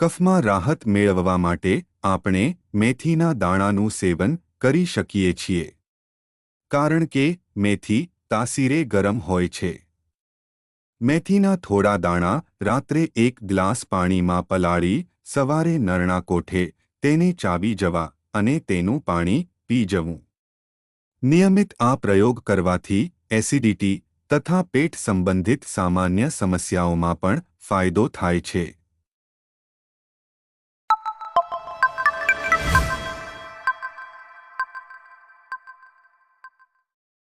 કફમાં રાહત મેળવવા માટે આપણે મેથીના દાણાનું સેવન કરી શકીએ છીએ, કારણ કે મેથી તાસીરે ગરમ હોય છે. મેથીના થોડા દાણા રાત્રે 1 ગ્લાસ પાણીમાં પલાળી સવારે નરણા કોઠે તેને ચાવી જવા અને તેનું પાણી પી જવું. નિયમિત આ પ્રયોગ કરવાથી એસિડિટી તથા પેટ સંબંધિત સામાન્ય સમસ્યાઓમાં પણ ફાયદો થાય છે.